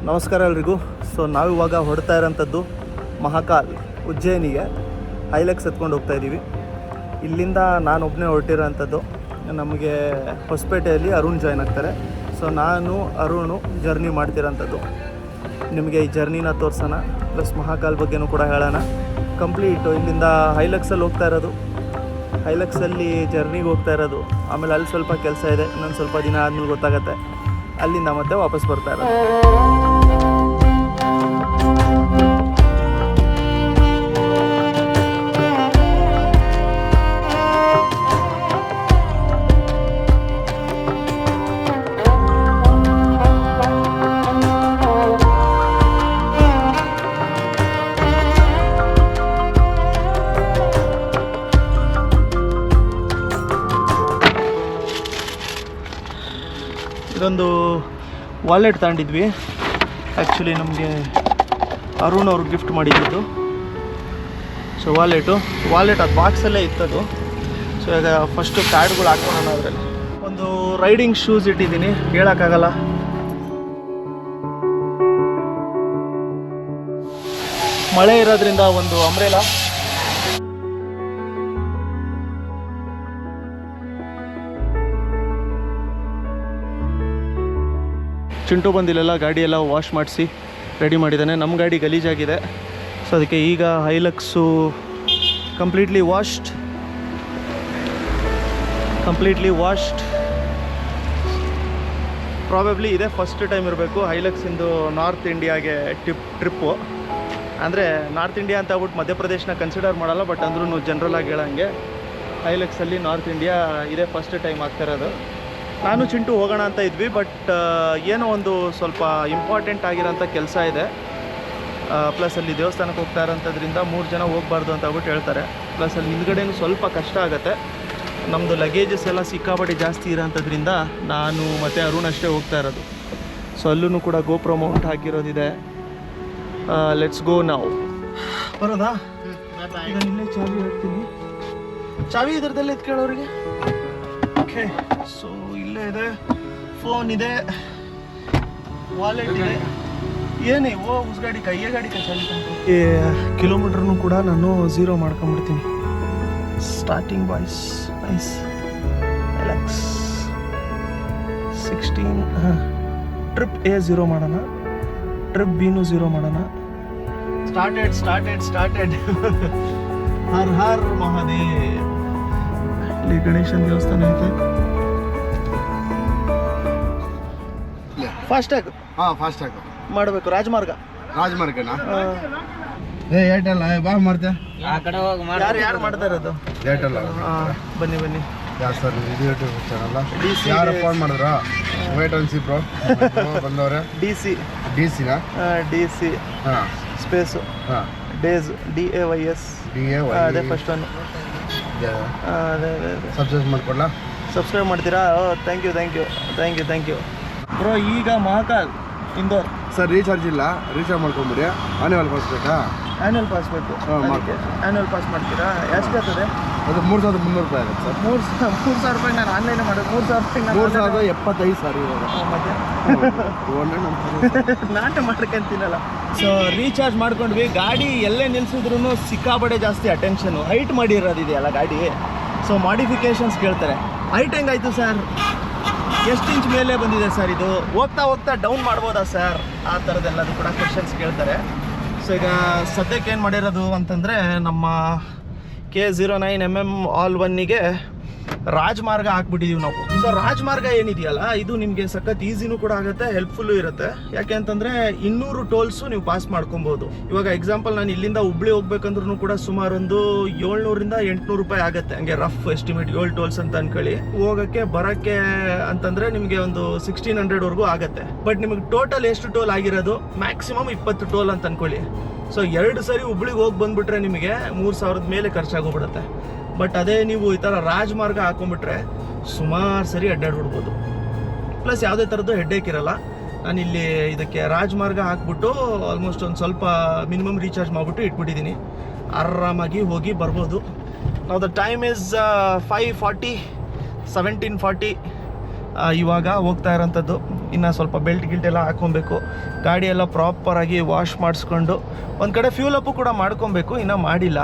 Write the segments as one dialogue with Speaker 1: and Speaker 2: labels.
Speaker 1: ನಮಸ್ಕಾರ ಎಲ್ರಿಗೂ. ಸೊ ನಾವಿವಾಗ ಹೊಡ್ತಾ ಇರೋಂಥದ್ದು ಮಹಾಕಾಲ್ ಉಜ್ಜಯಿನಿಗೆ ಹೈಲೆಕ್ಸ್ ಎತ್ಕೊಂಡು ಹೋಗ್ತಾ ಇದ್ದೀವಿ. ಇಲ್ಲಿಂದ ನಾನೊಬ್ಬನೇ ಹೊರಟಿರೋಂಥದ್ದು. ನಮಗೆ ಹೊಸಪೇಟೆಯಲ್ಲಿ ಅರುಣ್ ಜಾಯ್ನ್ ಆಗ್ತಾರೆ. ಸೊ ನಾನು ಅರುಣು ಜರ್ನಿ ಮಾಡ್ತಿರೋಂಥದ್ದು. ನಿಮಗೆ ಈ ಜರ್ನಿನ ತೋರಿಸೋಣ, ಪ್ಲಸ್ ಮಹಾಕಾಲ್ ಬಗ್ಗೆನೂ ಕೂಡ ಹೇಳೋಣ. ಕಂಪ್ಲೀಟು ಇಲ್ಲಿಂದ ಹೈಲೆಕ್ಸಲ್ಲಿ ಹೋಗ್ತಾ ಇರೋದು, ಹೈಲೆಕ್ಸಲ್ಲಿ ಜರ್ನಿಗೆ ಹೋಗ್ತಾ ಇರೋದು. ಆಮೇಲೆ ಅಲ್ಲಿ ಸ್ವಲ್ಪ ಕೆಲಸ ಇದೆ, ಇನ್ನೊಂದು ಸ್ವಲ್ಪ ದಿನ ಆದಮೇಲೆ ಗೊತ್ತಾಗುತ್ತೆ. ಅಲ್ಲಿಂದ ಮತ್ತೆ ವಾಪಸ್ ಬರ್ತಾ ಇರೋದು. ಇದೊಂದು ವಾಲೆಟ್ ತಗೊಂಡಿದ್ವಿ. ಆ್ಯಕ್ಚುಲಿ ನಮಗೆ ಅರುಣ್ ಅವ್ರು ಗಿಫ್ಟ್ ಮಾಡಿದ್ದು. ಸೊ ವಾಲೆಟ್ ಅದು ಬಾಕ್ಸಲ್ಲೇ ಇತ್ತದು. ಸೊ ಈಗ ಫಸ್ಟು ಕಾರ್ಡ್ಗಳು ಹಾಕೋಣ. ಅದರಲ್ಲಿ ಒಂದು ರೈಡಿಂಗ್ ಶೂಸ್ ಇಟ್ಟಿದ್ದೀನಿ, ಹೇಳೋಕ್ಕಾಗಲ್ಲ. ಮಳೆ ಇರೋದ್ರಿಂದ ಒಂದು ಅಂಬ್ರೆಲಾ, ಚಿಂಟು ಬಂದಿಲ್ಲೆಲ್ಲ ಗಾಡಿಯೆಲ್ಲ ವಾಶ್ ಮಾಡಿಸಿ ರೆಡಿ ಮಾಡಿದ್ದಾನೆ. ನಮ್ಮ ಗಾಡಿ ಗಲೀಜಾಗಿದೆ. ಸೊ ಅದಕ್ಕೆ ಈಗ ಹೈಲಕ್ಸು ಕಂಪ್ಲೀಟ್ಲಿ ವಾಶ್ಡ್. ಪ್ರಾಬಬ್ಲಿ ಇದೇ ಫಸ್ಟ್ ಟೈಮ್ ಇರಬೇಕು ಹೈಲಕ್ಸಿಂದು ನಾರ್ತ್ ಇಂಡಿಯಾಗೆ ಟ್ರಿಪ್ಪು. ಅಂದರೆ ನಾರ್ತ್ ಇಂಡಿಯಾ ಅಂತ ಹೇಳ್ಬಿಟ್ಟು ಮಧ್ಯಪ್ರದೇಶನ ಕನ್ಸಿಡರ್ ಮಾಡಲ್ಲ, ಬಟ್ ಅಂದ್ರೂ ಜನರಲಾಗಿ ಹೇಳೋಂಗೆ ಹೈಲಕ್ಸಲ್ಲಿ ನಾರ್ತ್ ಇಂಡಿಯಾ ಇದೇ ಫಸ್ಟ್ ಟೈಮ್ ಆಗ್ತಾಯಿರೋದು. ನಾನು ಚಿಂಟು ಹೋಗೋಣ ಅಂತ ಇದ್ವಿ, ಬಟ್ ಏನೋ ಒಂದು ಸ್ವಲ್ಪ ಇಂಪಾರ್ಟೆಂಟ್ ಆಗಿರೋಂಥ ಕೆಲಸ ಇದೆ. ಪ್ಲಸ್ ಅಲ್ಲಿ ದೇವಸ್ಥಾನಕ್ಕೆ ಹೋಗ್ತಾ ಇರೋಂಥದ್ರಿಂದ 3 ಜನ ಹೋಗಬಾರ್ದು ಅಂತ ಹೇಳ್ಬಿಟ್ಟು ಹೇಳ್ತಾರೆ. ಪ್ಲಸ್ ಅಲ್ಲಿ ಹಿಂದ್ಗಡೆನೂ ಸ್ವಲ್ಪ ಕಷ್ಟ ಆಗುತ್ತೆ. ನಮ್ಮದು ಲಗೇಜಸ್ ಎಲ್ಲ ಸಿಕ್ಕಾಪಟ್ಟೆ ಜಾಸ್ತಿ ಇರೋಂಥದ್ರಿಂದ ನಾನು ಮತ್ತು ಅರುಣ್ ಅಷ್ಟೇ ಹೋಗ್ತಾ ಇರೋದು. ಸೊ ಅಲ್ಲೂ ಕೂಡ ಗೋಪ್ರೋ ಮೌಂಟ್ ಹಾಕಿರೋದಿದೆ. ಲೆಟ್ಸ್ ಗೋ ನಾವು. ಬರೋದಾ? ಈಗ ನಿನ್ನೆ ಚಾವಿ ಹಾಕ್ತೀನಿ. ಚಾವಿ ಇದ್ರದ್ದೆಲ್ಲ ಎತ್ಕೊಳ್ಳೋರಿಗೆ. ಓಕೆ, ಸೊ ಇಲ್ಲೇ ಇದೆ, ಫೋನ್ ಇದೆ, ವಾಲೆಟ್ ಇದೆ. ಏನೇ ಉಸ್ಗಾಡಿ ಕೈಯೇ ಗಾಡಿ ಚಾವಿ. ಕಿಲೋಮೀಟ್ರ್ನು ಕೂಡ ನಾನು 0 ಮಾಡ್ಕೊಂಬಿಡ್ತೀನಿ. Starting boys nice. Hilux 16. Trip A 0 ಮಾಡೋಣ, ಟ್ರಿಪ್ Bನೂ 0 ಮಾಡೋಣ. ಸ್ಟಾರ್ಟೆಡ್ ಹರ್ ಹರ್ ಮಹಾದೇವ್. ಇಲ್ಲಿ ಗಣೇಶನ ದೇವಸ್ಥಾನ ಐತೆ. ಫಾಸ್ಟ್ಯಾಗ್ ಮಾಡಬೇಕು. ರಾಜಮಾರ್ಗನಾ?
Speaker 2: ಏರ್ಟೆಲ್ ಬಾ ಮಾಡ್ತೆ.
Speaker 1: ಯಾರು ಮಾಡ್ತಾ ಇರೋದು?
Speaker 2: ಏರ್ಟೆಲ್.
Speaker 1: ಬನ್ನಿ.
Speaker 2: ಯಾ ಸರ್, ಇದು ಯೂಟ್ಯೂಬ್ ಚಾನಲ್. ಯಾರು ಫೋನ್ ಮಾಡಿದ್ರ? Wait and see bro. ಬಂದವ್ರೆ. ಡಿಸಿನಾ? DC
Speaker 1: space days DAYS. ಅದೇ ಫಸ್ಟ್ ಒನ್. ಸಬ್ಸ್ಕ್ರೈಬ್ ಮಾಡ್ತೀರಾ? Thank you bro. ಈಗ ಮಹಾಕಾಲ್ ಇಂದೋರ್
Speaker 2: ಸರ್ ರೀಚಾರ್ಜ್ ಇಲ್ಲ, ರೀಚಾರ್ಜ್ ಮಾಡ್ಕೊಂಬಿಡಿ. ಆನ್ಯುವಲ್ ಪಾಸ್ ಬೇಕಾ?
Speaker 1: ಆ್ಯನ್ಯುವಲ್ ಪಾಸ್ ಬೇಕು. ಆ್ಯನ್ಯುವಲ್ ಪಾಸ್ ಮಾಡ್ತೀರಾ? ಎಷ್ಟು ಆಗ್ತದೆ?
Speaker 2: ಅದು 3,300 ರೂಪಾಯಿ ಆಗುತ್ತೆ ಸರ್.
Speaker 1: 3,000 ರೂಪಾಯಿ ನಾನು ಆನ್ಲೈನ್ ಮಾಡೋದು.
Speaker 2: 3,075 ಸರ್ ಇವಾಗ.
Speaker 1: ಮತ್ತೆ ನಾಟ ಮಾಡ್ಕೊಂತೀನಲ್ಲ. ಸೊ ರೀಚಾರ್ಜ್ ಮಾಡ್ಕೊಂಡ್ವಿ. ಗಾಡಿ ಎಲ್ಲೇ ನಿಲ್ಸಿದ್ರು ಸಿಕ್ಕಾಬಡೆ ಜಾಸ್ತಿ ಅಟೆನ್ಷನು. ಹೈಟ್ ಮಾಡಿರೋದಿದೆಯಲ್ಲ ಗಾಡಿ, ಸೊ ಮಾಡಿಫಿಕೇಷನ್ಸ್ ಕೇಳ್ತಾರೆ. ಹೈಟ್ ಹೆಂಗಾಯ್ತು ಸರ್? ಎಷ್ಟು ಇಂಚ್ ಮೇಲೆ ಬಂದಿದೆ ಸರ್? ಇದು ಹೋಗ್ತಾ ಡೌನ್ ಮಾಡ್ಬೋದಾ ಸರ್? ಆ ಥರದ್ದೆಲ್ಲದು ಕೂಡ ಕ್ವೆಶನ್ಸ್ ಕೇಳ್ತಾರೆ. ಸೊ ಈಗ ಸದ್ಯಕ್ಕೆ ಏನು ಮಾಡಿರೋದು ಅಂತಂದರೆ, ನಮ್ಮ K09mm All-1ಗೆ ರಾಜಮಾರ್ಗ ಹಾಕ್ಬಿಟ್ಟಿದ್ದೀವಿ ನಾವು. ಸೊ ರಾಜಮಾರ್ಗ ಏನಿದೆಯಲ್ಲ, ಇದು ನಿಮಗೆ ಸಖತ್ ಈಸಿನೂ ಕೂಡ ಆಗುತ್ತೆ, ಹೆಲ್ಪ್ಫುಲ್ಲು ಇರುತ್ತೆ. ಯಾಕೆ ಅಂತಂದರೆ 200 ಟೋಲ್ಸು ನೀವು ಪಾಸ್ ಮಾಡ್ಕೊಬೋದು. ಇವಾಗ ಎಕ್ಸಾಂಪಲ್ ನಾನು ಇಲ್ಲಿಂದ ಹುಬ್ಳಿ ಹೋಗ್ಬೇಕಂದ್ರೂ ಕೂಡ ಸುಮಾರು ಒಂದು 700ರಿಂದ 800 ರೂಪಾಯಿ ಆಗುತ್ತೆ. ಹಂಗೆ ರಫ್ ಎಸ್ಟಿಮೇಟ್ 7 ಟೋಲ್ಸ್ ಅಂತ ಅನ್ಕೊಳ್ಳಿ. ಹೋಗೋಕ್ಕೆ ಬರೋಕ್ಕೆ ಅಂತಂದರೆ ನಿಮಗೆ ಒಂದು 1600ವರೆಗೂ ಆಗುತ್ತೆ. ಬಟ್ ನಿಮಗೆ ಟೋಟಲ್ ಎಷ್ಟು ಟೋಲ್ ಆಗಿರೋದು? ಮ್ಯಾಕ್ಸಿಮಮ್ 20 ಟೋಲ್ ಅಂತ ಅನ್ಕೊಳ್ಳಿ. ಸೊ 2 ಸರಿ ಹುಬ್ಳಿಗೆ ಹೋಗಿ ಬಂದುಬಿಟ್ರೆ ನಿಮಗೆ 3,000 ಮೇಲೆ ಖರ್ಚಾಗೋಗ್ಬಿಡುತ್ತೆ. ಬಟ್ ಅದೇ ನೀವು ಈ ಥರ ರಾಜಮಾರ್ಗ ಹಾಕೊಂಡ್ಬಿಟ್ರೆ ಸುಮಾರು ಸರಿ ಅಡ್ಡಾಡ್ಬಿಡ್ಬೋದು. ಪ್ಲಸ್ ಯಾವುದೇ ಥರದ್ದು ಹೆಡ್ಡೇಕ್ ಇರಲ್ಲ. ನಾನಿಲ್ಲಿ ಇದಕ್ಕೆ ರಾಜಮಾರ್ಗ ಹಾಕ್ಬಿಟ್ಟು ಆಲ್ಮೋಸ್ಟ್ ಒಂದು ಸ್ವಲ್ಪ ಮಿನಿಮಮ್ ರೀಚಾರ್ಜ್ ಮಾಡಿಬಿಟ್ಟು ಇಟ್ಬಿಟ್ಟಿದ್ದೀನಿ. ಆರಾಮಾಗಿ ಹೋಗಿ ಬರ್ಬೋದು. ನಾವು ದ ಟೈಮ್ ಇಸ್ 5:40, 17:40 ಇವಾಗ ಹೋಗ್ತಾ ಇರೋಂಥದ್ದು. ಇನ್ನು ಸ್ವಲ್ಪ ಬೆಲ್ಟ್ ಗಿಲ್ಟ್ ಎಲ್ಲ ಹಾಕ್ಕೊಬೇಕು, ಗಾಡಿ ಎಲ್ಲ ಪ್ರಾಪರಾಗಿ ವಾಶ್ ಮಾಡಿಸ್ಕೊಂಡು ಒಂದು ಕಡೆ ಫ್ಯೂಲ್ ಅಪ್ಪು ಕೂಡ ಮಾಡ್ಕೊಬೇಕು, ಇನ್ನೂ ಮಾಡಿಲ್ಲ.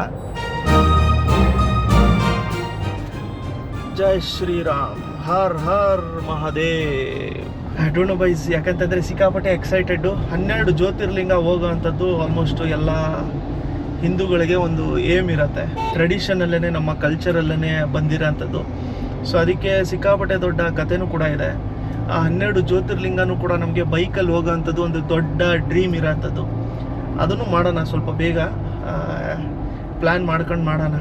Speaker 1: ಜೈ ಶ್ರೀರಾಮ್, ಹರ್ Har Mahadev. Don't know byes, ಯಾಕಂತಂದರೆ ಸಿಕ್ಕಾಪಟ್ಟೆ ಎಕ್ಸೈಟೆಡ್ಡು. 12 ಜ್ಯೋತಿರ್ಲಿಂಗ ಹೋಗೋ ಅಂಥದ್ದು ಆಲ್ಮೋಸ್ಟ್ ಎಲ್ಲ ಹಿಂದೂಗಳಿಗೆ ಒಂದು ಏಮ್ ಇರುತ್ತೆ, ಟ್ರೆಡಿಷನಲ್ಲೇ ನಮ್ಮ ಕಲ್ಚರಲ್ಲೇ ಬಂದಿರೋ ಅಂಥದ್ದು. ಸೊ ಅದಕ್ಕೆ ಸಿಕ್ಕಾಪಟ್ಟೆ ದೊಡ್ಡ ಕಥೆನೂ ಕೂಡ ಇದೆ. ಆ 12 ಜ್ಯೋತಿರ್ಲಿಂಗನೂ ಕೂಡ ನಮಗೆ ಬೈಕಲ್ಲಿ ಹೋಗೋ ಅಂಥದ್ದು ಒಂದು ದೊಡ್ಡ ಡ್ರೀಮ್ ಇರೋ ಅಂಥದ್ದು. ಅದನ್ನು ಮಾಡೋಣ, ಸ್ವಲ್ಪ ಬೇಗ ಪ್ಲ್ಯಾನ್ ಮಾಡ್ಕೊಂಡು ಮಾಡೋಣ.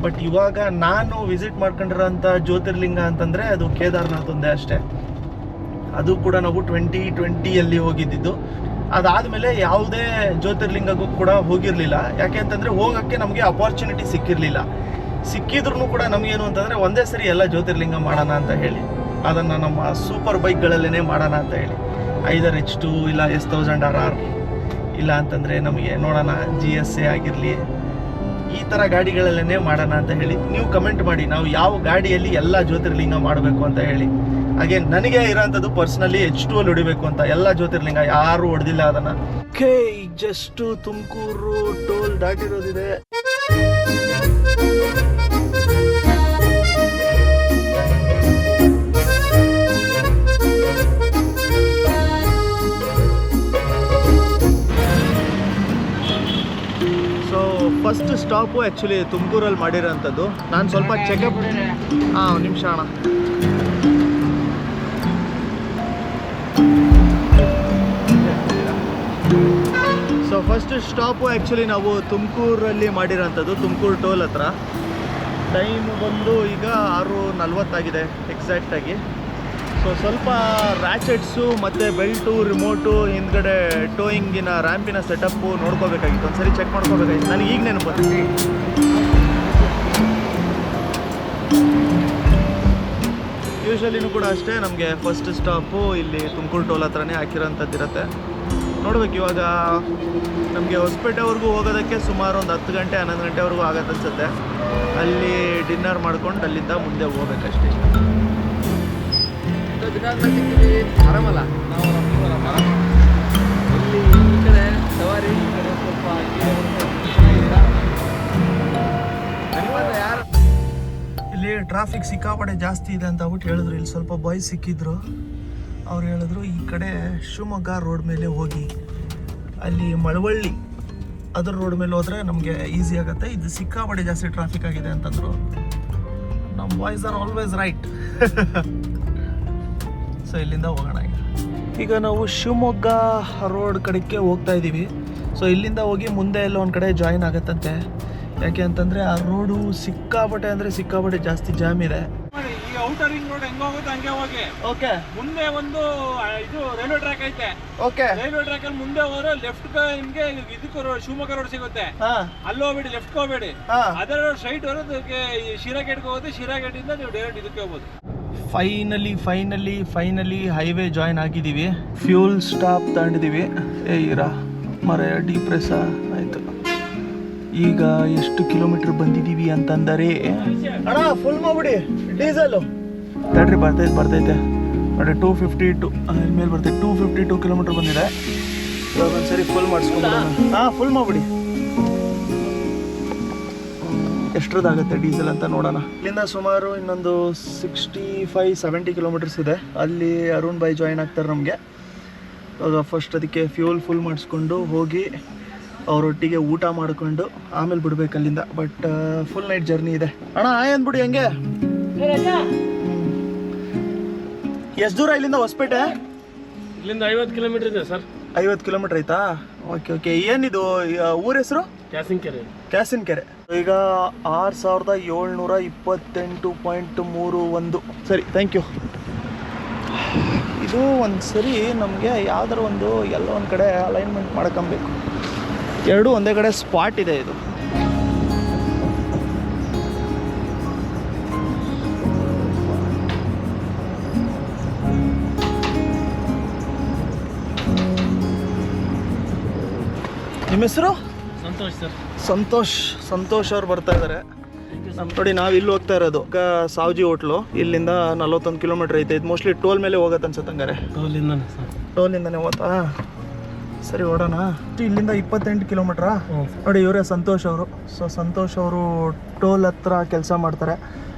Speaker 1: ಬಟ್ ಇವಾಗ ನಾನು ವಿಸಿಟ್ ಮಾಡ್ಕೊಂಡಿರೋಂಥ ಜ್ಯೋತಿರ್ಲಿಂಗ ಅಂತಂದರೆ ಅದು ಕೇದಾರ್ನಾಥ್ ಒಂದೇ ಅಷ್ಟೇ. ಅದು ಕೂಡ ನಾವು 2020ಯಲ್ಲಿ ಹೋಗಿದ್ದಿದ್ದು. ಅದಾದಮೇಲೆ ಯಾವುದೇ ಜ್ಯೋತಿರ್ಲಿಂಗಕ್ಕೂ ಕೂಡ ಹೋಗಿರಲಿಲ್ಲ. ಯಾಕೆ ಅಂತಂದರೆ ಹೋಗೋಕ್ಕೆ ನಮಗೆ ಅಪಾರ್ಚುನಿಟಿ ಸಿಕ್ಕಿರಲಿಲ್ಲ. ಸಿಕ್ಕಿದ್ರೂ ಕೂಡ ನಮಗೇನು ಅಂತಂದರೆ ಒಂದೇ ಸರಿ ಎಲ್ಲ ಜ್ಯೋತಿರ್ಲಿಂಗ ಮಾಡೋಣ ಅಂತ ಹೇಳಿ, ಅದನ್ನು ನಮ್ಮ ಸೂಪರ್ ಬೈಕ್ಗಳಲ್ಲೇ ಮಾಡೋಣ ಅಂತ ಹೇಳಿ, ಐದರ್ H2 ಇಲ್ಲ S1000RR, ಇಲ್ಲ ಅಂತಂದರೆ ನಮಗೆ ನೋಡೋಣ GSA ಆಗಿರಲಿ, ಈ ಥರ ಗಾಡಿಗಳಲ್ಲೇ ಮಾಡೋಣ ಅಂತ ಹೇಳಿ. ನೀವು ಕಮೆಂಟ್ ಮಾಡಿ ನಾವು ಯಾವ ಗಾಡಿಯಲ್ಲಿ ಎಲ್ಲ ಜ್ಯೋತಿರ್ಲಿಂಗ ಮಾಡಬೇಕು ಅಂತ ಹೇಳಿ. ಹಾಗೆ ನನಗೆ ಇರೋಂಥದ್ದು ಪರ್ಸ್ನಲಿ H2 ಅಲ್ಲಿ ಹೊಡಿಬೇಕು ಅಂತ. ಎಲ್ಲ ಜ್ಯೋತಿರ್ಲಿಂಗ ಯಾರು ಹೊಡೆದಿಲ್ಲ ಅದನ್ನು. ಜಸ್ಟ್ ತುಮಕೂರು ಟೋಲ್ ದಾಟಿರೋದಿದೆ. ಫಸ್ಟ್ ಸ್ಟಾಪು ಆ್ಯಕ್ಚುಲಿ ತುಮಕೂರಲ್ಲಿ ಮಾಡಿರೋಂಥದ್ದು. ನಾನು ಸ್ವಲ್ಪ ಚೆಕಪ್ ಒಂದು ನಿಮಿಷ ಅಣ್ಣ. ಸೊ ಫಸ್ಟ್ ಸ್ಟಾಪು ಆ್ಯಕ್ಚುಲಿ ನಾವು ತುಮಕೂರಲ್ಲಿ ಮಾಡಿರೋಂಥದ್ದು, ತುಮಕೂರು ಟೋಲ್ ಹತ್ರ. ಟೈಮ್ ಬಂದು ಈಗ 6:40 ಆಗಿದೆ ಎಕ್ಸಾಕ್ಟಾಗಿ. ಸೊ ಸ್ವಲ್ಪ ರ್ಯಾಚೆಟ್ಸು ಮತ್ತು ಬೆಲ್ಟು, ರಿಮೋಟು, ಹಿಂದ್ಗಡೆ ಟೋಯಿಂಗಿನ ರ್ಯಾಂಪಿನ ಸೆಟಪ್ಪು ನೋಡ್ಕೋಬೇಕಾಗಿತ್ತು. ಒಂದು ಸರಿ ಚೆಕ್ ಮಾಡ್ಕೋಬೇಕಾಗಿತ್ತು. ನನಗೆ ಈಗ ನೆನಪು. ಯೂಶ್ವಲಿನೂ ಕೂಡ ಅಷ್ಟೇ, ನಮಗೆ ಫಸ್ಟ್ ಸ್ಟಾಪು ಇಲ್ಲಿ ತುಮಕೂರು ಟೋಲ್ ಹತ್ರನೇ ಹಾಕಿರೋಂಥದ್ದು ಇರುತ್ತೆ. ನೋಡ್ಬೇಕು, ಇವಾಗ ನಮಗೆ ಹೊಸಪೇಟೆವರೆಗೂ ಹೋಗೋದಕ್ಕೆ ಸುಮಾರು ಒಂದು 10 ಗಂಟೆ 11 ಗಂಟೆವರೆಗೂ ಆಗತ್ತೆ ಅನಿಸುತ್ತೆ. ಅಲ್ಲಿ ಡಿನ್ನರ್ ಮಾಡ್ಕೊಂಡು ಅಲ್ಲಿಂದ ಮುಂದೆ ಹೋಗ್ಬೇಕಷ್ಟೇ.
Speaker 3: ಆರಾಮಲ್ಲ ನಾವು ಇಲ್ಲಿ ಈ ಕಡೆ ಸವಾರಿ, ಈ ಕಡೆ ಸ್ವಲ್ಪ ಯಾರು
Speaker 1: ಇಲ್ಲಿ ಟ್ರಾಫಿಕ್ ಸಿಕ್ಕಾಪಟ್ಟೆ ಜಾಸ್ತಿ ಇದೆ ಅಂತ ಹೇಳ್ಬಿಟ್ಟು ಹೇಳಿದ್ರು. ಇಲ್ಲಿ ಸ್ವಲ್ಪ ಬಾಯ್ಸ್ ಸಿಕ್ಕಿದ್ರು, ಅವ್ರು ಹೇಳಿದ್ರು ಈ ಕಡೆ ಶಿವಮೊಗ್ಗ ರೋಡ್ ಮೇಲೆ ಹೋಗಿ, ಅಲ್ಲಿ ಮಳವಳ್ಳಿ ಅದರ ರೋಡ್ ಮೇಲೆ ಹೋದರೆ ನಮಗೆ ಈಸಿ ಆಗುತ್ತೆ. ಇದು ಸಿಕ್ಕಾಪಟ್ಟೆ ಜಾಸ್ತಿ ಟ್ರಾಫಿಕ್ ಆಗಿದೆ ಅಂತಂದರು. ನಮ್ಮ boys are always right. So ಇಲ್ಲಿಂದ ಹೋಗೋಣ. ಈಗ ನಾವು ಶಿವಮೊಗ್ಗ ರೋಡ್ ಕಡೆಗೆ ಹೋಗ್ತಾ ಇದ್ದೀವಿ. ಸೊ ಇಲ್ಲಿಂದ ಹೋಗಿ ಮುಂದೆ ಎಲ್ಲ ಒಂದು ಕಡೆ ಜಾಯಿನ್ ಆಗುತ್ತಂತೆ. ಯಾಕೆ ಅಂತಂದರೆ ಆ ರೋಡು ಸಿಕ್ಕಾಪಟ್ಟೆ ಅಂದರೆ ಸಿಕ್ಕಾಪಟ್ಟೆ ಜಾಸ್ತಿ ಜಾಮ್ ಇದೆ.
Speaker 3: ಈ ಔಟರ್ ರಿಂಗ್ ರೋಡ್ ಹೆಂಗ ಹೋಗುತ್ತೆ ಹಂಗೆ ಹೋಗಿ.
Speaker 1: ಓಕೆ,
Speaker 3: ಮುಂದೆ ಒಂದು ಇದು ರೈಲ್ವೆ ಟ್ರ್ಯಾಕ್ ಐತೆ.
Speaker 1: ಓಕೆ,
Speaker 3: ರೈಲ್ವೆ ಟ್ರ್ಯಾಕ್ ಅಲ್ಲಿ ಮುಂದೆ ಹೋದ್ರೆ ಲೆಫ್ಟ್ ನಿಮ್ಗೆ ಇದಕ್ಕೆ ಶಿವಮೊಗ್ಗ ರೋಡ್ ಸಿಗುತ್ತೆ. ಅಲ್ಲಿ ಹೋಗ್ಬೇಡಿ, ಲೆಫ್ಟ್ ಹೋಗ್ಬೇಡಿ. ಅದರ ಸ್ಟ್ರೈಟ್ ಬರೋದಕ್ಕೆ ಶಿರಾಗೇಟ್ಗೆ ಹೋಗುತ್ತೆ. ಶಿರಾಗೇಟಿಂದ ನೀವು ಡೈರೆಕ್ಟ್ ಇದಕ್ಕೆ ಹೋಗ್ಬೋದು. ಫೈನಲಿ ಹೈವೇ ಜಾಯಿನ್ ಆಗಿದ್ದೀವಿ. ಫ್ಯೂಲ್ ಸ್ಟಾಪ್ ತಗೊಂಡಿದ್ದೀವಿ. ಇರಾ ಮರ ಡಿಪ್ರೆಸ್ ಆಯಿತು. ಈಗ ಎಷ್ಟು ಕಿಲೋಮೀಟರ್ ಬಂದಿದ್ದೀವಿ ಅಂತಂದರೆ, ಅಣ್ಣ ಫುಲ್ ಮಾಡ್ಬಿಡಿ ಡೀಸೆಲು. ತಡ್ರಿ, ಬರ್ತೈತೆ ನೋಡಿ. 252 ಮೇಲೆ ಬರ್ತೈತೆ. 252 ಕಿಲೋಮೀಟರ್ ಬಂದಿದೆ. ಇವಾಗ ಒಂದ್ಸರಿ ಫುಲ್ ಮಾಡಿಸ್ಕೊಂಬಿಡೋಣ. ಫುಲ್ ಮಾಡ್ಬಿಡಿ. ಎಷ್ಟರದ್ದಾಗುತ್ತೆ ಡೀಸೆಲ್ ಅಂತ ನೋಡೋಣ. ಇಲ್ಲಿಂದ ಸುಮಾರು ಇನ್ನೊಂದು 65-70 ಕಿಲೋಮೀಟರ್ಸ್ ಇದೆ. ಅಲ್ಲಿ ಅರುಣ್ ಬಾಯ್ ಜಾಯಿನ್ ಆಗ್ತಾರೆ ನಮಗೆ. ಇವಾಗ ಫಸ್ಟ್ ಅದಕ್ಕೆ ಫ್ಯೂಲ್ ಫುಲ್ ಮಾಡಿಸ್ಕೊಂಡು ಹೋಗಿ ಅವರೊಟ್ಟಿಗೆ ಊಟ ಮಾಡಿಕೊಂಡು ಆಮೇಲೆ ಬಿಡ್ಬೇಕು ಅಲ್ಲಿಂದ. ಬಟ್ ಫುಲ್ ನೈಟ್ ಜರ್ನಿ ಇದೆ. ಅಣ್ಣ ಅಂದ್ಬಿಡಿ ಹಂಗೆ. ಎಷ್ಟು ದೂರ ಇಲ್ಲಿಂದ ಹೊಸಪೇಟೆ? ಇಲ್ಲಿಂದ 50 ಕಿಲೋಮೀಟರ್ ಇದೆ ಸರ್.
Speaker 1: 50 ಕಿಲೋಮೀಟರ್ ಆಯ್ತಾ? ಓಕೆ. ಏನಿದು ಊರ ಹೆಸರು? ಕ್ಯಾಸಿನ್ಕೆರೆ. ಈಗ 6728.31. ಸರಿ, ಥ್ಯಾಂಕ್ ಯು. ಇದು ಒಂದು ಸರಿ ನಮಗೆ ಯಾವ್ದಾರ ಒಂದು ಎಲ್ಲ ಒಂದು ಕಡೆ ಅಲೈನ್ಮೆಂಟ್ ಮಾಡ್ಕೊಬೇಕು. ಎರಡೂ ಒಂದೇ ಕಡೆ ಸ್ಪಾಟ್ ಇದೆ. ಇದು ನಿಮ್ಮ ಹೆಸರು?
Speaker 3: ಸಂತೋಷ್ ಸರ್.
Speaker 1: ಸಂತೋಷ್ ಅವ್ರು ಬರ್ತಾ ಇದ್ದಾರೆ. ನೋಡಿ ನಾವು ಇಲ್ಲಿ ಹೋಗ್ತಾ ಇರೋದು ಸಾವ್ಜಿ ಹೋಟ್ಲು. ಇಲ್ಲಿಂದ 41 ಕಿಲೋಮೀಟರ್ ಐತೆ. ಇದು ಮೋಸ್ಟ್ಲಿ ಟೋಲ್ ಮೇಲೆ ಹೋಗತ್ತೆ ಅನ್ಸುತ್ತೆ. ಹಂಗಾರೆ ಟೋಲಿಂದನೇ ಹೋಗ್ತಾ. ಸರಿ ಓಡೋಣ. ಇಲ್ಲಿಂದ 28 ಕಿಲೋಮೀಟ್ರಾ. ನೋಡಿ ಇವರೇ ಸಂತೋಷ್ ಅವರು. ಸೊ ಸಂತೋಷ್ ಅವರು ಟೋಲ್ ಹತ್ರ ಕೆಲಸ ಮಾಡ್ತಾರೆ.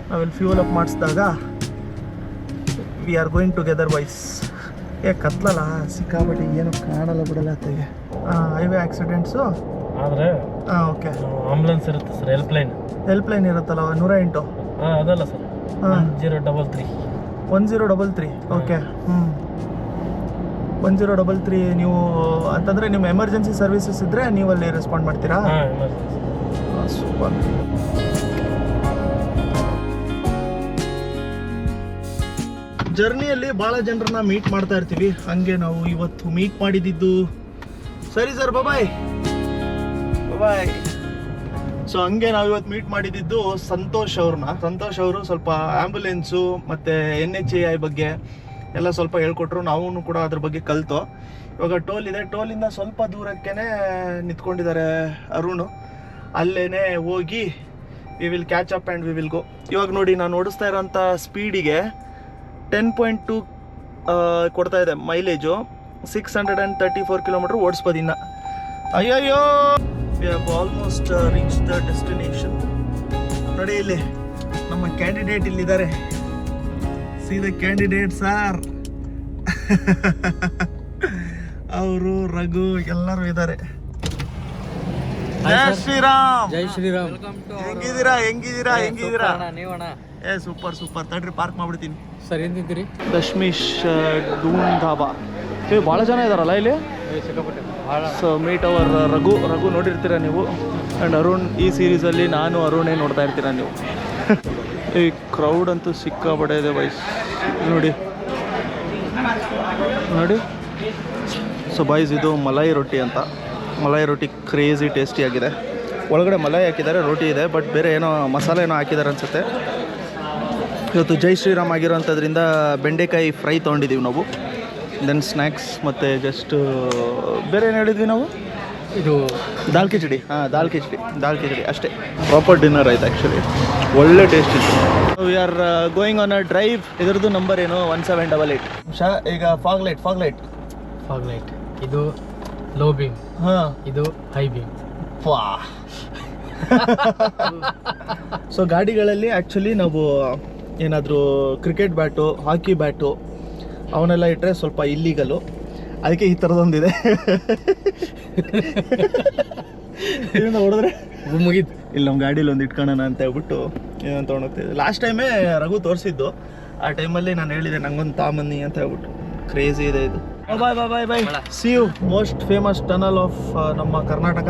Speaker 1: ನಾವಿಲ್ಲಿ ಫ್ಯೂಲ್ ಅಪ್ ಮಾಡಿಸಿದಾಗ we are going together boys. ಕತ್ಲಲ್ಲ ಸಿಕ್ಕಾಬಟ್ಟಿ ಏನು ಕಾಣಲ್ಲ ಬಿಡಲ್ಲ ಅತ್ತಿಗೆ. ಹೈವೇ ಆಕ್ಸಿಡೆಂಟ್ಸು
Speaker 4: ಆದರೆ
Speaker 1: ಓಕೆ.
Speaker 4: ಆಂಬುಲೆನ್ಸ್ ಇರುತ್ತೆ ಸರ್,
Speaker 1: ಹೆಲ್ಪ್ಲೈನ್ ಇರುತ್ತಲ್ಲ 108.
Speaker 4: ಅದಲ್ಲ ಸರ್, 1033.
Speaker 1: ಓಕೆ. 1033 ನೀವು ಅಂತಂದರೆ ನಿಮ್ಮ ಎಮರ್ಜೆನ್ಸಿ ಸರ್ವಿಸಸ್ ಇದ್ದರೆ ನೀವು ಅಲ್ಲಿ ರೆಸ್ಪಾಂಡ್ ಮಾಡ್ತೀರಾ? ಸೂಪರ್. ಜರ್ನಿಯಲ್ಲಿ ಭಾಳ ಜನರನ್ನ ಮೀಟ್ ಮಾಡ್ತಾ ಇರ್ತೀವಿ. ಹಂಗೆ ನಾವು ಇವತ್ತು ಮೀಟ್ ಮಾಡಿದ್ದು. ಸರಿ ಸರ್, ಬಾಯ್. ಸೊ ಹಂಗೆ ನಾವು ಇವತ್ತು ಮೀಟ್ ಮಾಡಿದ್ದು ಸಂತೋಷ್ ಅವ್ರನ್ನ. ಸಂತೋಷ್ ಅವರು ಸ್ವಲ್ಪ ಆ್ಯಂಬುಲೆನ್ಸು ಮತ್ತು NHAI ಬಗ್ಗೆ ಎಲ್ಲ ಸ್ವಲ್ಪ ಹೇಳ್ಕೊಟ್ರು. ನಾವು ಕೂಡ ಅದ್ರ ಬಗ್ಗೆ ಕಲಿತು. ಇವಾಗ ಟೋಲ್ ಇದೆ, ಟೋಲಿಂದ ಸ್ವಲ್ಪ ದೂರಕ್ಕೇ ನಿಂತ್ಕೊಂಡಿದ್ದಾರೆ ಅರುಣ್. ಅಲ್ಲೇ ಹೋಗಿ we will catch up and we will go. ಇವಾಗ ನೋಡಿ ನಾನು ಓಡಿಸ್ತಾ ಇರೋಂಥ ಸ್ಪೀಡಿಗೆ 10.2 ಕೊಡ್ತಾ ಇದೆ ಮೈಲೇಜು. 634 ಕಿಲೋಮೀಟ್ರ್ ಓಡಿಸ್ಬೋದು ಇನ್ನು. ಅಯ್ಯಯ್ಯೋ, we have almost reach the destination. ನೋಡಿ ಇಲ್ಲಿ ನಮ್ಮ ಕ್ಯಾಂಡಿಡೇಟ್ ಇಲ್ಲಿದ್ದಾರೆ. C the candidate sir. ಅವರು ರಘು ಎಲ್ಲರೂ ಇದ್ದಾರೆ. ಜೈ ಶ್ರೀರಾಮ್.
Speaker 4: ಜೈ ಶ್ರೀರಾಮ್.
Speaker 1: ಹೆಂಗಿದ್ದೀರಾ? ಸೂಪರ್. ತಡ್ರಿ ಪಾರ್ಕ್ ಮಾಡ್ಬಿಡ್ತೀನಿ.
Speaker 4: ಸರ್ ಏನಿದ್ದೀರಿ?
Speaker 1: ದಶ್ಮಿಶ್ ಡೂನ್ ಧಾಬಾ. ಭಾಳ ಜನ ಇದಾರಲ್ಲ ಇಲ್ಲಿ. ಸೊ ಮೀಟ್ ಅವರ್ ರಘು ನೋಡಿರ್ತೀರ ನೀವು. ಆ್ಯಂಡ್ ಅರುಣ್. ಈ ಸೀರೀಸಲ್ಲಿ ನಾನು ಅರುಣೇ ನೋಡ್ತಾ ಇರ್ತೀರ ನೀವು. ಈ ಕ್ರೌಡ್ ಅಂತೂ ಸಿಕ್ಕಾಪಟ್ಟೆ ಇದೆ ಬಾಯ್ಸ್. ನೋಡಿ. ಸೊ ಬಾಯ್ಸ್, ಇದು ಮಲಾಯಿ ರೊಟ್ಟಿ ಅಂತ. ಮಲಾಯಿ ರೊಟ್ಟಿ ಕ್ರೇಜಿ ಟೇಸ್ಟಿಯಾಗಿದೆ. ಒಳಗಡೆ ಮಲಾಯಿ ಹಾಕಿದ್ದಾರೆ, ರೋಟಿ ಇದೆ, ಬಟ್ ಬೇರೆ ಏನೋ ಮಸಾಲೆ ಏನೋ ಹಾಕಿದ್ದಾರೆ ಅನಿಸುತ್ತೆ. ಇವತ್ತು ಜೈ ಶ್ರೀರಾಮ್ ಆಗಿರೋಂಥದ್ರಿಂದ ಬೆಂಡೆಕಾಯಿ ಫ್ರೈ ತೊಗೊಂಡಿದ್ದೀವಿ ನಾವು. ದೆನ್ ಸ್ನ್ಯಾಕ್ಸ್ ಮತ್ತು ಜಸ್ಟ್ ಬೇರೆ ಏನು ಹೇಳಿದ್ವಿ ನಾವು?
Speaker 4: ಇದು
Speaker 1: ದಾಲ್ ಕಿಚಡಿ. ದಾಲ್ ಕಿಚಡಿ ಅಷ್ಟೇ. ಪ್ರಾಪರ್ ಡಿನ್ನರ್ ಆಯ್ತು ಆ್ಯಕ್ಚುಲಿ. ಒಳ್ಳೆ ಟೇಸ್ಟ್ ಇತ್ತು. V are going on a drive. ಇದರದ್ದು ನಂಬರ್ ಏನು? 1788. ಈಗ ಫಾಗ್ ಲೈಟ್.
Speaker 4: ಇದು ಲೋ ಬೀಮ್, ಇದು ಹೈ ಬೀಮ್.
Speaker 1: ಸೊ ಗಾಡಿಗಳಲ್ಲಿ ಆ್ಯಕ್ಚುಲಿ ನಾವು ಏನಾದರೂ ಕ್ರಿಕೆಟ್ ಬ್ಯಾಟು, ಹಾಕಿ ಬ್ಯಾಟು ಅವನ್ನೆಲ್ಲ ಇಟ್ಟರೆ ಸ್ವಲ್ಪ ಇಲ್ಲೀಗಲು. ಅದಕ್ಕೆ ಈ ಥರದೊಂದಿದೆ. ಇದರಿಂದ ಹೊಡೆದ್ರೆ
Speaker 4: ಮುಗೀತು. ಇಲ್ಲಿ
Speaker 1: ನಮ್ಮ ಗಾಡೀಲಿ ಒಂದು ಇಟ್ಕೊಳ್ಳೋಣ ಅಂತ ಹೇಳ್ಬಿಟ್ಟು ಏನಂತ ತೊಗೊಂಡೋಗ್ತಿದ್ದೆ. ಲಾಸ್ಟ್ ಟೈಮೇ ರಘು ತೋರಿಸಿದ್ದು. ಆ ಟೈಮಲ್ಲಿ ನಾನು ಹೇಳಿದೆ ನಂಗೊಂದು ತಾಮನ್ನಿ ಅಂತ ಹೇಳ್ಬಿಟ್ಟು. ಕ್ರೇಜಿ ಇದೆ ಇದು. Bye. See you. Most famous tunnel of ನಮ್ಮ ಕರ್ನಾಟಕ.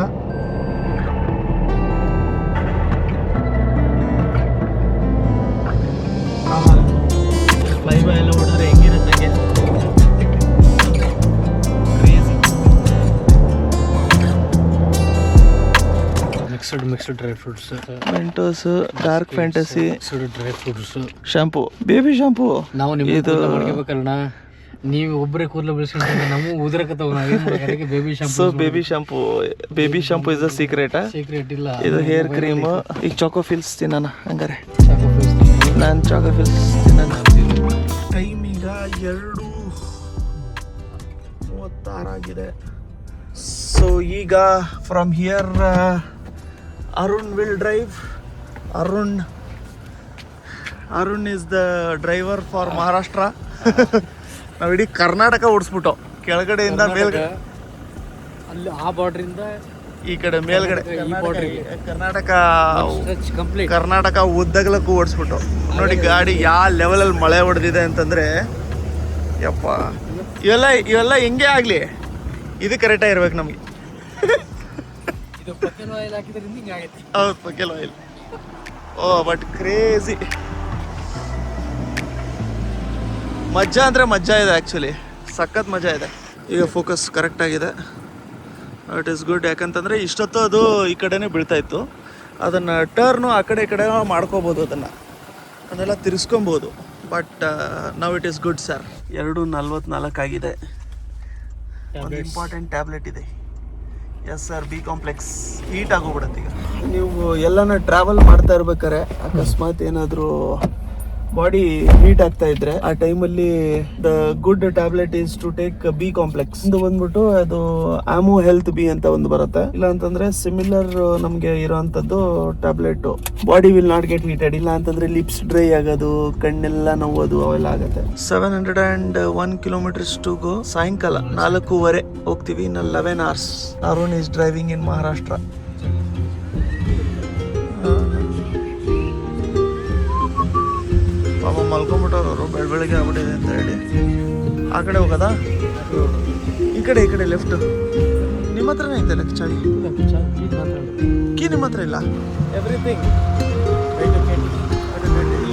Speaker 1: ಫ್ಲೈಬೈ ಎಲ್ಲ ಹೊಡೆದ್ರೆ ಹೆಂಗಿರುತ್ತೆ ಹಂಗೆ. Crazy.
Speaker 4: Mixed dry fruits,
Speaker 1: Mentos, Dark Fantasy,
Speaker 4: dry fruits,
Speaker 1: shampoo, baby shampoo.
Speaker 4: ನಾವು ಇದು ಮಾಡ್ಕೋಬೇಕಲ್ಲ, ನೀವು ಒಬ್ಬರೇ ಕೂದಲು ಬೆಳೆಸ್ಕೊಂಡ್ರೆ ನಾವು ಉದುರಕತ್ತವ. ನಾವೇನು baby shampoo.
Speaker 1: So baby shampoo is a secret
Speaker 4: ಇಲ್ಲ.
Speaker 1: ಇದು ಹೇರ್ ಕ್ರೀಮ್. ಈಗ ಚಾಕೋಫಿಲ್ಸ್ ತಿನ್ನೋಣ ಹಂಗಾರೆ. ನಾನು ಚಾಕೋಫಿಲ್ಸ್ ತಿನ್ನೋಣ. ಟೈಮ್ ಈಗ 2:36 ಆಗಿದೆ. ಸೊ ಈಗ from here Arun will drive. Arun is the driver for Maharashtra. ನಾವು ಇಡೀ ಕರ್ನಾಟಕ ಓಡಿಸ್ಬಿಟ್ಟು ಕೆಳಗಡೆಯಿಂದ ಮೇಲ್ಗಡೆ,
Speaker 4: ಅಲ್ಲಿ ಆ ಬಾರ್ಡ್ರಿಂದ
Speaker 1: ಈ ಕಡೆ ಮೇಲ್ಗಡೆ ಕರ್ನಾಟಕ ಉದ್ದಗಲಕ್ಕೂ ಓಡಿಸ್ಬಿಟ್ಟು. ನೋಡಿ ಗಾಡಿ ಯಾವ ಲೆವೆಲಲ್ಲಿ ಮಳೆ ಹೊಡೆದಿದೆ ಅಂತಂದರೆ, ಯಪ್ಪ, ಇವೆಲ್ಲ ಹೆಂಗೆ ಆಗಲಿ, ಇದು ಕರೆಕ್ಟಾಗಿ ಇರ್ಬೇಕು ನಮಗೆ. ಹೌದು, ಪಕೆಲ್ ಆಯಿಲ್. ಬಟ್ ಕ್ರೇಜಿ ಮಜಾ ಅಂದರೆ ಮಜಾ ಇದೆ ಆ್ಯಕ್ಚುಲಿ. ಸಖತ್ ಮಜಾ ಇದೆ. ಈಗ ಫೋಕಸ್ ಕರೆಕ್ಟಾಗಿದೆ. It is good. ಯಾಕಂತಂದರೆ ಇಷ್ಟೊತ್ತು ಅದು ಈ ಕಡೆನೇ ಬೀಳ್ತಾ ಇತ್ತು. ಅದನ್ನು ಟರ್ನು ಆ ಕಡೆ ಈ ಕಡೆ ಮಾಡ್ಕೋಬೋದು, ಅದನ್ನೆಲ್ಲ ತಿರ್ಸ್ಕೊಬೋದು. But now it is good sir. 2:44 ಆಗಿದೆ. ಒಂದು ಇಂಪಾರ್ಟೆಂಟ್ ಟ್ಯಾಬ್ಲೆಟ್ ಇದೆ.
Speaker 3: Yes sir, B complex heat ಆಗೋಗ್ಬಿಡತ್ತೆ ಈಗ. ನೀವು ಎಲ್ಲನ ಟ್ರಾವೆಲ್ ಮಾಡ್ತಾ ಇರ್ಬೇಕಾರೆ ಅಕಸ್ಮಾತ್ ಏನಾದರೂ ಬಾಡಿ ಹೀಟ್ ಆಗ್ತಾ ಇದ್ರೆ ಆ ಟೈಮಲ್ಲಿ the good tablet is to take B complex. ಇದು ಬಂದ್ಬಿಟ್ಟು ಅದು ಆಮೋ ಹೆಲ್ತ್ ಬಿ ಅಂತ ಒಂದು ಬರುತ್ತೆ. ಇಲ್ಲ ಅಂತಂದ್ರೆ ಸಿಮಿಲರ್ ನಮ್ಗೆ ಇರೋಂಥದ್ದು tablet. Body will not get heated. ಇಲ್ಲ ಅಂತಂದ್ರೆ ಲಿಪ್ಸ್ ಡ್ರೈ ಆಗೋದು, ಕಣ್ಣೆಲ್ಲ ನೋವೋದು ಅವೆಲ್ಲ ಆಗುತ್ತೆ. 701 ಕಿಲೋಮೀಟರ್ಸ್ ಟು ಗೋ. ಸಾಯಂಕಾಲ 4:15 ಹೋಗ್ತೀವಿ. ಇನ್ನು 11 hours. ಅರುಣ್ ಈಸ್ ಡ್ರೈವಿಂಗ್ ಇನ್ ಮಹಾರಾಷ್ಟ್ರ. ಪಾಪ ಮಲ್ಕೊಂಬಿಟ್ಟವ್ರು ಅವರು, ಬೆಳಗ್ಗೆ ಆಗ್ಬಿಟ್ಟಿದೆ ಅಂತ ಹೇಳಿ. ಆ ಕಡೆ ಹೋಗೋದಾ? ಈ ಕಡೆ ಲೆಫ್ಟ್. ನಿಮ್ಮ ಹತ್ರನೇ ಐತೆ ಲೆಫ್ಟ್ ಚಾವಿ? ಕೀ ನಿಮ್ಮ ಹತ್ರ ಇಲ್ಲ? ಎವ್ರಿಥಿಂಗ್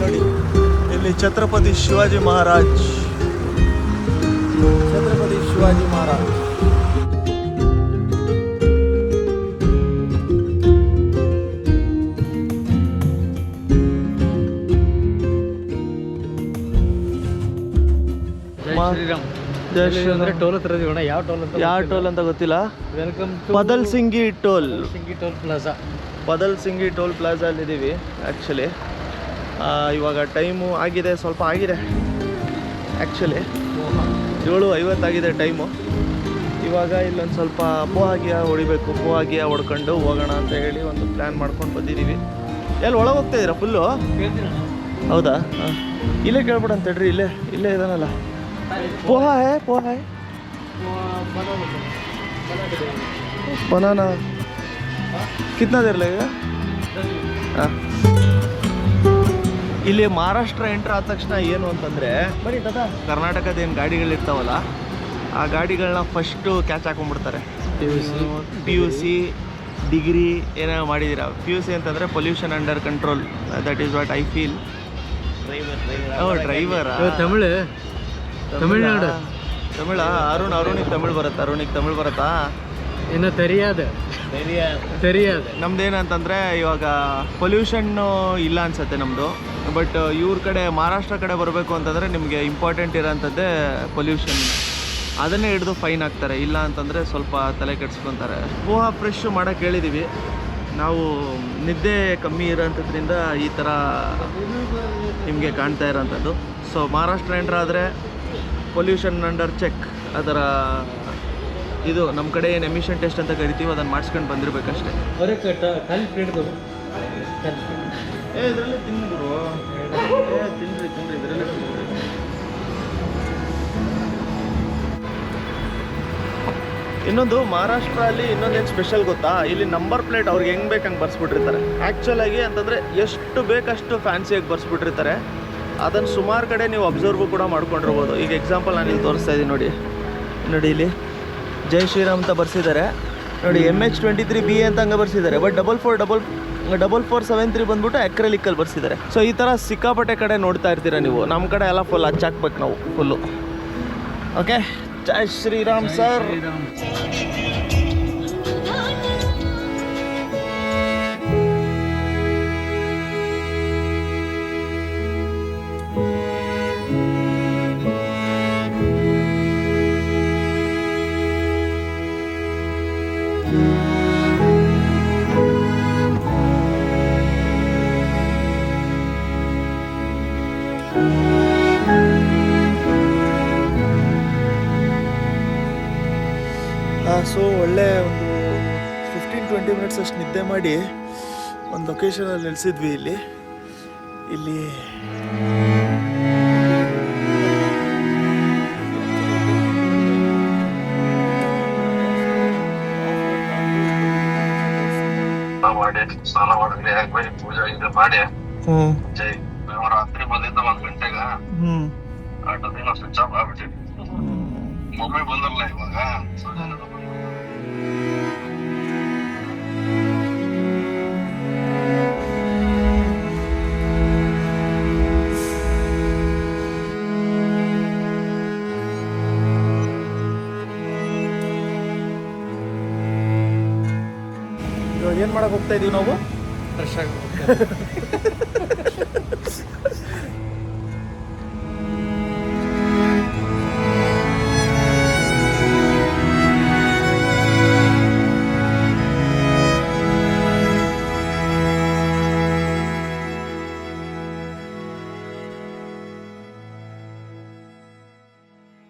Speaker 3: ನೋಡಿ. ಇಲ್ಲಿ ಛತ್ರಪತಿ ಶಿವಾಜಿ ಮಹಾರಾಜ್. ಛತ್ರಪತಿ ಶಿವಾಜಿ ಮಹಾರಾಜ್. ಜೈ ಶ್ರೀರಾಮ್.
Speaker 4: ಅಂದ್ರೆ ಟೋಲ್ ಹತ್ರ ಇದೀವಣ್ಣ. ಯಾವ ಟೋಲ್ ಅಂತ
Speaker 3: ಯಾವ ಟೋಲ್ ಅಂತ ಗೊತ್ತಿಲ್ಲ.
Speaker 4: Welcome
Speaker 3: Padalshingi toll.
Speaker 4: Singi toll plaza.
Speaker 3: Padalshingi toll ಪ್ಲಾಜಾಲ್ಲಿದ್ದೀವಿ ಆ್ಯಕ್ಚುಲಿ. ಇವಾಗ ಟೈಮು ಆಗಿದೆ, ಸ್ವಲ್ಪ ಆಗಿದೆ ಆ್ಯಕ್ಚುಲಿ. 7:50 ಆಗಿದೆ ಟೈಮು. ಇವಾಗ ಇಲ್ಲೊಂದು ಸ್ವಲ್ಪ ಪೋಹಾಗಿಯ ಹೊಡಿಬೇಕು. ಪೋಹಾಗಿಯ ಹೊಡ್ಕೊಂಡು ಹೋಗೋಣ ಅಂತ ಹೇಳಿ ಒಂದು ಪ್ಲ್ಯಾನ್ ಮಾಡ್ಕೊಂಡು ಬಂದಿದ್ದೀವಿ. ಎಲ್ಲಿ ಒಳಗೆ ಹೋಗ್ತಾ ಇದ್ದೀರಾ ಫುಲ್ಲು? ಹೌದಾ? ಹಾಂ, ಇಲ್ಲೇ ಕೇಳ್ಬಿಡ ಅಂತ ಹೇಳ್ರಿ. ಇಲ್ಲೇ ಇದಾನಲ್ಲ. पोहा है बनाना. कितना देर लगेगा? ಹಾಂ, ಇಲ್ಲಿ ಮಹಾರಾಷ್ಟ್ರ ಎಂಟ್ರ್ ಆದ ತಕ್ಷಣ ಏನು ಅಂತಂದರೆ, ಬರೀ ತಾತ ಕರ್ನಾಟಕದ ಏನು ಗಾಡಿಗಳಿರ್ತಾವಲ್ಲ ಆ ಗಾಡಿಗಳನ್ನ ಫಸ್ಟು ಕ್ಯಾಚ್ ಹಾಕೊಂಡ್ಬಿಡ್ತಾರೆ. PUC ಡಿಗ್ರಿ ಏನೇನೋ ಮಾಡಿದ್ದೀರಾ. PUC ಅಂತಂದರೆ pollution under control. That is what I feel. ಡ್ರೈವರಾ?
Speaker 4: ತಮಿಳ್ನಾಡು.
Speaker 3: ತಮಿಳ? ಅರುಣಿಗೆ ತಮಿಳ್ ಬರುತ್ತಾ?
Speaker 4: ಇನ್ನು ತೆರಿಯಾದ.
Speaker 3: ನಮ್ದೇನಂತಂದರೆ ಇವಾಗ ಪೊಲ್ಯೂಷನ್ನು ಇಲ್ಲ ಅನ್ಸುತ್ತೆ ನಮ್ಮದು. ಬಟ್ ಇವ್ರ ಕಡೆ ಮಹಾರಾಷ್ಟ್ರ ಕಡೆ ಬರಬೇಕು ಅಂತಂದರೆ ನಿಮಗೆ ಇಂಪಾರ್ಟೆಂಟ್ ಇರೋಂಥದ್ದೇ ಪೊಲ್ಯೂಷನ್. ಅದನ್ನೇ ಹಿಡಿದು ಫೈನ್ ಹಾಕ್ತಾರೆ. ಇಲ್ಲ ಅಂತಂದರೆ ಸ್ವಲ್ಪ ತಲೆ ಕೆಡಿಸ್ಕೊತಾರೆ. ಪೋಹಾ ಫ್ರೆಶ್ ಮಾಡೋಕ್ಕೆ ಹೇಳಿದ್ದೀವಿ ನಾವು. ನಿದ್ದೆ ಕಮ್ಮಿ ಇರೋಂಥದ್ರಿಂದ ಈ ಥರ ನಿಮಗೆ ಕಾಣ್ತಾ ಇರೋಂಥದ್ದು. ಸೊ ಮಹಾರಾಷ್ಟ್ರ ಎಂಟ್ರ್ ಆದರೆ ಪೊಲ್ಯೂಷನ್ ಅಂಡರ್ ಚೆಕ್, ಅದರ ಇದು ನಮ್ಮ ಕಡೆ ಏನು ಎಮಿಷನ್ ಟೆಸ್ಟ್ ಅಂತ ಕರಿತೀವಿ ಅದನ್ನು ಮಾಡಿಸ್ಕೊಂಡು ಬಂದಿರಬೇಕಷ್ಟೇ. ಇದರಲ್ಲೇ ತಿಂದ್ರು. ತಿನ್ರಿ ಇದರಲ್ಲೇ ತಿಂದ್ರಿ. ಇನ್ನೊಂದು ಮಹಾರಾಷ್ಟ್ರ ಅಲ್ಲಿ ಇನ್ನೊಂದೇನು ಸ್ಪೆಷಲ್ ಗೊತ್ತಾ? ಇಲ್ಲಿ ನಂಬರ್ ಪ್ಲೇಟ್ ಅವ್ರಿಗೆ ಹೆಂಗೆ ಬೇಕು ಹಂಗೆ ಬರ್ಸ್ಬಿಟ್ಟಿರ್ತಾರೆ. ಆ್ಯಕ್ಚುಲಾಗಿ ಅಂತಂದರೆ ಎಷ್ಟು ಬೇಕಷ್ಟು ಫ್ಯಾನ್ಸಿಯಾಗಿ ಬರ್ಸ್ಬಿಟ್ಟಿರ್ತಾರೆ. ಅದನ್ನು ಸುಮಾರು ಕಡೆ ನೀವು ಅಬ್ಸರ್ವ್ ಕೂಡ ಮಾಡ್ಕೊಂಡಿರ್ಬೋದು. ಈಗ ಎಕ್ಸಾಂಪಲ್ ನಾನು ಇಲ್ಲಿ ತೋರಿಸ್ತಾ ಇದ್ದೀನಿ ನೋಡಿ ಇಲ್ಲಿ ಜೈ ಶ್ರೀರಾಮ್ ಅಂತ ಬರ್ಸಿದ್ದಾರೆ ನೋಡಿ. MH23B ಅಂತ ಹಂಗೆ ಬರ್ಸಿದ್ದಾರೆ. ಬಟ್ 4473 ಬಂದ್ಬಿಟ್ಟು ಅಕ್ರೆಲಿಕ್ಕಲ್ಲಿ ಬರ್ಸಿದ್ದಾರೆ. ಸೊ ಈ ಥರ ಸಿಕ್ಕಾಪಟ್ಟೆ ಕಡೆ ನೋಡ್ತಾ ಇರ್ತೀರ ನೀವು. ನಮ್ಮ ಕಡೆ ಎಲ್ಲ ಫುಲ್ ಹಚ್ಚಾಕ್ಬೇಕು ನಾವು ಫುಲ್ಲು. ಓಕೆ, ಜೈ ಶ್ರೀರಾಮ್ ಸರ್. ಸೊ ಒಳ್ಳೆ ಒಂದು 15-20 ಮಿನಿಟ್ಸ್ ಅಷ್ಟು ನಿದ್ದೆ ಮಾಡಿ ಒಂದು ಲೊಕೇಶನಲ್ಲಿ ನಿಲ್ಲಿಸಿದ್ವಿ. ಇಲ್ಲಿ
Speaker 5: ಸ್ನಾನ ಮಾಡಿ ಪೂಜೆ ಇದು ಮಾಡಿ ರಾತ್ರಿ ಬಂದಿದ್ದ 1 ಗಂಟೆಗ ಆಟೋದಿನ ಸ್ವಿಚ್ ಆಫ್ ಆಗ್ಬಿಟ್ಟಿದ್ವಿ. ಮೊಬೈಲ್ ಬಂದಲ್ಲ ಇವಾಗ.
Speaker 3: ಇವಾಗ ಏನು ಮಾಡಕ್ಕೆ ಹೋಗ್ತಾ ಇದೀವಿ ನಾವು?
Speaker 4: ಫ್ರೆಶ್ ಆಗಿ